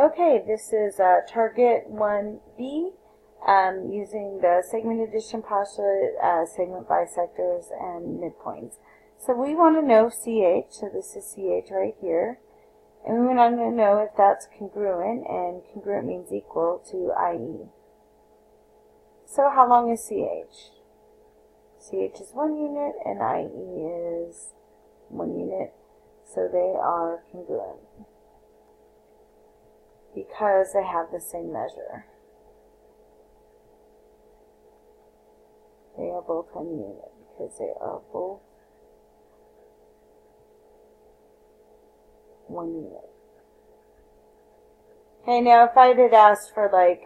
Okay, this is target 1B using the segment addition postulate, segment bisectors, and midpoints. So we want to know CH, so this is CH right here, and we want to know if that's congruent, and congruent means equal to IE. So how long is CH? CH is 1 unit and IE is 1 unit, so they are congruent because they have the same measure. They are both 1 unit because they are both 1 unit. Okay, now if I had asked for like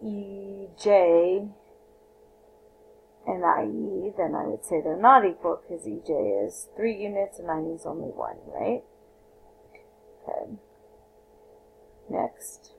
EJ and IE, then I would say they're not equal because EJ is 3 units and IE is only 1, right? Okay. Next.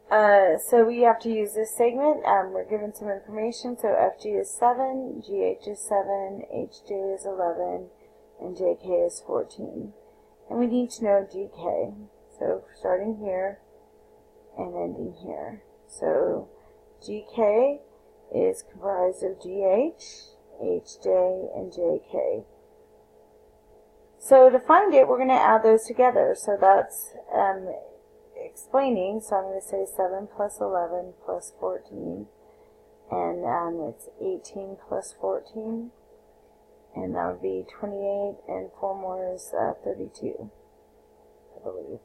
So we have to use this segment. We're given some information. So FG is 7, GH is 7, HJ is 11, and JK is 14. And we need to know GK. So starting here and ending here. So GK is comprised of GH, HJ, and JK. So to find it, we're going to add those together. So that's explaining. So I'm going to say 7 plus 11 plus 14. And it's 18 plus 14. And that would be 28. And 4 more is 32, I believe.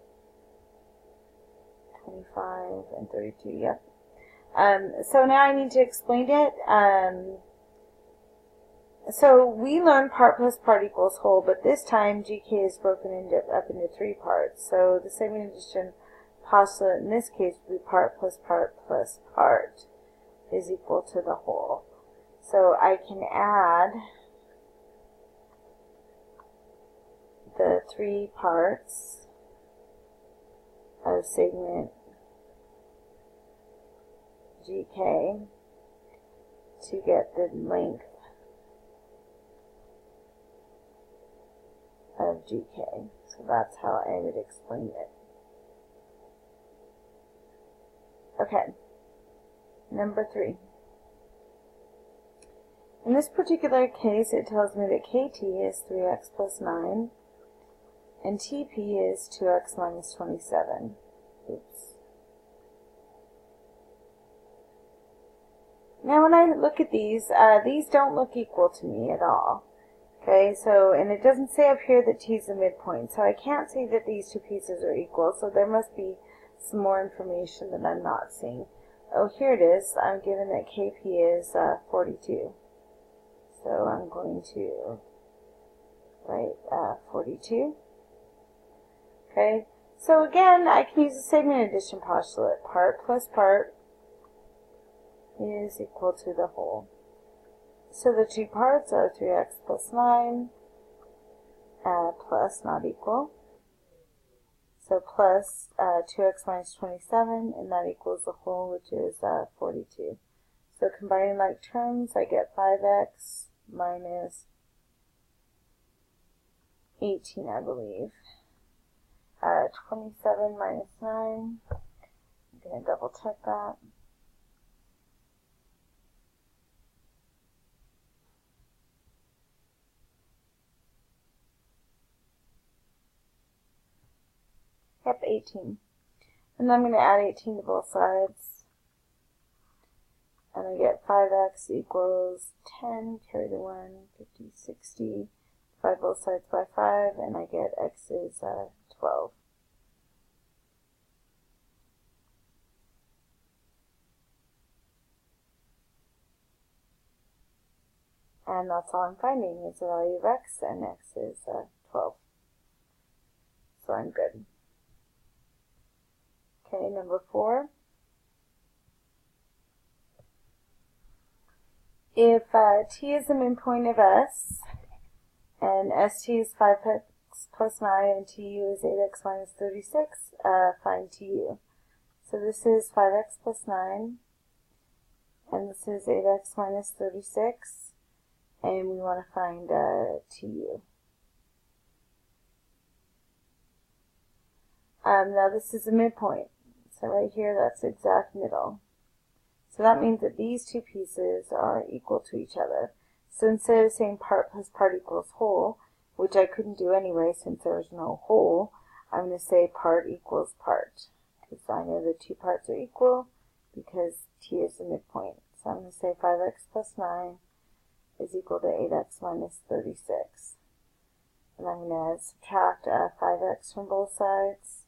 25 and 32, yep. So now I need to explain it. So we learned part plus part equals whole, but this time GK is broken up into 3 parts. So the segment addition postulate in this case would be part plus part plus part is equal to the whole. So I can add the 3 parts of segment GK to get the length of GK. So that's how I would explain it. Okay, number 3. In this particular case, it tells me that KT is 3x plus 9, and TP is 2x minus 27. Oops. Now when I look at these don't look equal to me at all. Okay, so, and it doesn't say up here that T is the midpoint, so I can't say that these 2 pieces are equal, so there must be some more information that I'm not seeing. Oh, here it is. I'm given that KP is 42. So I'm going to write 42. Okay, so again, I can use the segment addition postulate. Part plus part is equal to the whole. So the 2 parts are 3x plus 9 plus not equal. So plus 2x minus 27, and that equals the whole, which is 42. So combining like terms, I get 5x minus 18, I believe. 27 minus 9. I'm going to double check that. Yep, 18. And then I'm going to add 18 to both sides. And I get 5x equals 10, carry the 1, 50, 60. Divide both sides by 5, and I get x is 12. And that's all I'm finding is the value of x, and x is 12. So I'm good. Okay, number 4. If T is the midpoint of S, and ST is 5x plus 9, and TU is 8x minus 36, find TU. So this is 5x plus 9, and this is 8x minus 36, and we want to find TU. Now this is a midpoint, so right here that's the exact middle. So that means that these two pieces are equal to each other. So instead of saying part plus part equals whole, which I couldn't do anyway since there was no whole, I'm going to say part equals part, because I know the two parts are equal because t is the midpoint. So I'm going to say 5x plus 9 is equal to 8x minus 36. And I'm going to subtract 5x from both sides.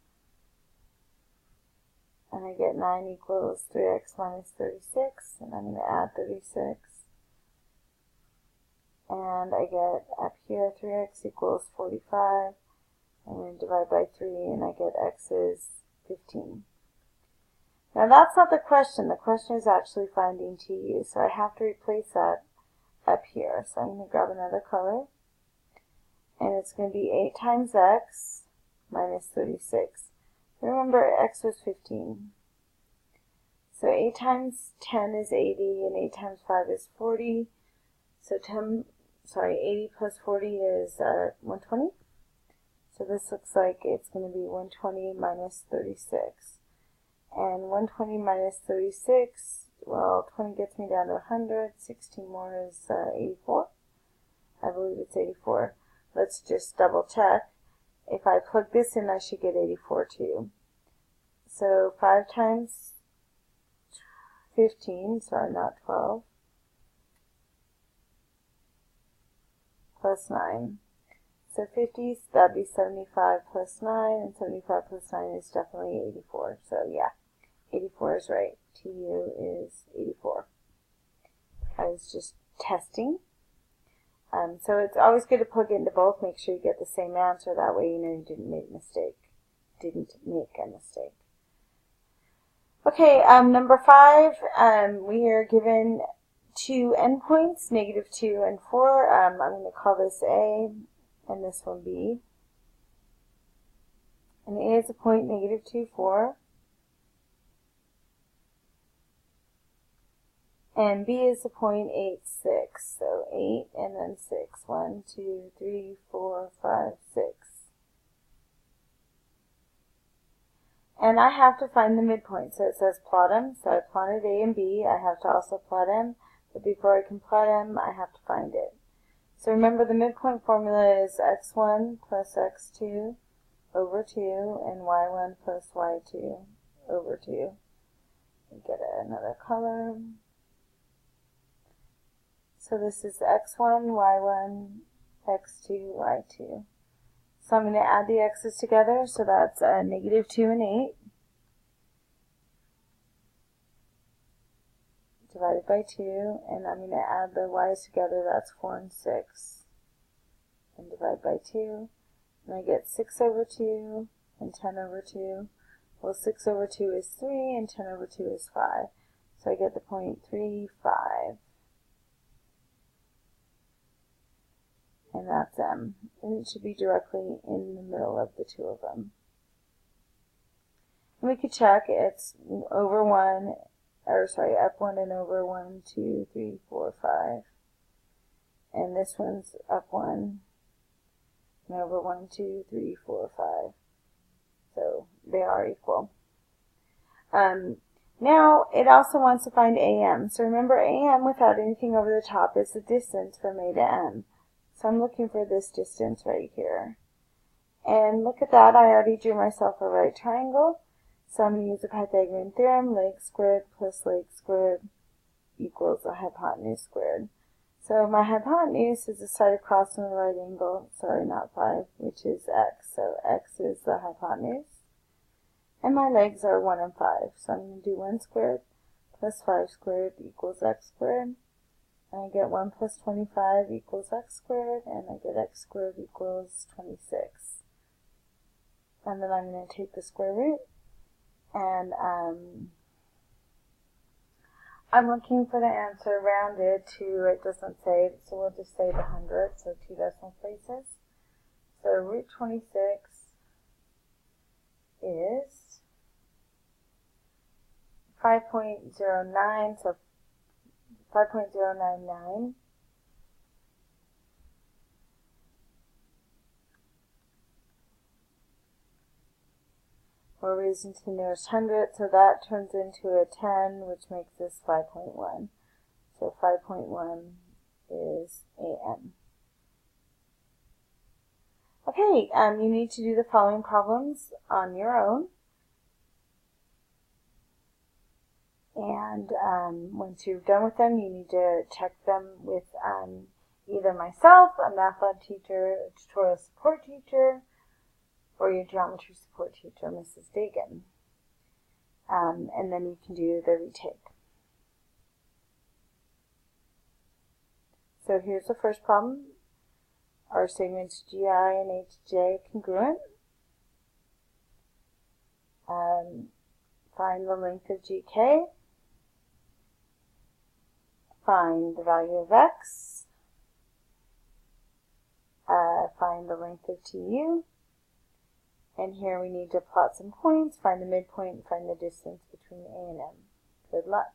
And I get 9 equals 3x minus 36. And I'm going to add 36. And I get up here 3x equals 45. I'm going to divide by 3 and I get x is 15. Now that's not the question. The question is actually finding TU. So I have to replace that up here. So I'm going to grab another color. And it's going to be 8 times x minus 36. Remember, x was 15. So 8 times 10 is 80, and 8 times 5 is 40. So 80 plus 40 is 120. So this looks like it's going to be 120 minus 36. And 120 minus 36, well, 20 gets me down to 100. 16 more is 84. I believe it's 84. Let's just double check. If I plug this in, I should get 84 too. So 5 times 15, sorry, not 12, plus 9. So 50, that'd be 75 plus 9, and 75 plus 9 is definitely 84. So yeah, 84 is right. TU is 84. I was just testing. So it's always good to plug into both. Make sure you get the same answer. That way you know you didn't make a mistake. Okay, number 5, we are given two endpoints, -2 and 4. I'm going to call this A and this one B. And A is a point -2, 4. And B is a point 8, 6. So 8 and then 6. 1, 2, 3, 4, 5, 6. And I have to find the midpoint. So it says plot them. So I plotted A and B. I have to also plot M. But before I can plot M, I have to find it. So remember the midpoint formula is x1 plus x2 over 2 and y1 plus y2 over 2. Get another color. So this is x1, y1, x2, y2. So I'm going to add the x's together, so that's -2 and 8. Divided by 2, and I'm going to add the y's together, that's 4 and 6. And divide by 2, and I get 6 over 2 and 10 over 2. Well, 6 over 2 is 3, and 10 over 2 is 5. So I get the point 3, 5. And that's M. And it should be directly in the middle of the two of them. And we could check it's over 1, or sorry, up 1 and over 1, 2, 3, 4, 5. And this one's up 1 and over 1, 2, 3, 4, 5. So they are equal. Now it also wants to find AM. So remember AM without anything over the top is the distance from A to M. So I'm looking for this distance right here. And look at that, I already drew myself a right triangle. So I'm going to use the Pythagorean theorem, leg squared plus leg squared equals a hypotenuse squared. So my hypotenuse is the side across from the right angle, sorry, not 5, which is x. So x is the hypotenuse. And my legs are 1 and 5. So I'm going to do 1 squared plus 5 squared equals x squared. And I get 1 plus 25 equals x squared, and I get x squared equals 26. And then I'm going to take the square root, and I'm looking for the answer rounded to, it doesn't say, so we'll just say the hundredths, so 2 decimal places. So root 26 is 5.09, so 5.099, We're raising to the nearest hundred, so that turns into a 10, which makes this 5.1. So 5.1 is AN. Okay, you need to do the following problems on your own. And once you're done with them, you need to check them with either myself, a math lab teacher, a tutorial support teacher, or your geometry support teacher, Mrs. Dagan. And then you can do the retake. So here's the first problem. Are segments GI and HJ congruent? Find the length of GK. Find the value of X. Find the length of TU. And here we need to plot some points, find the midpoint, and find the distance between A and M. Good luck.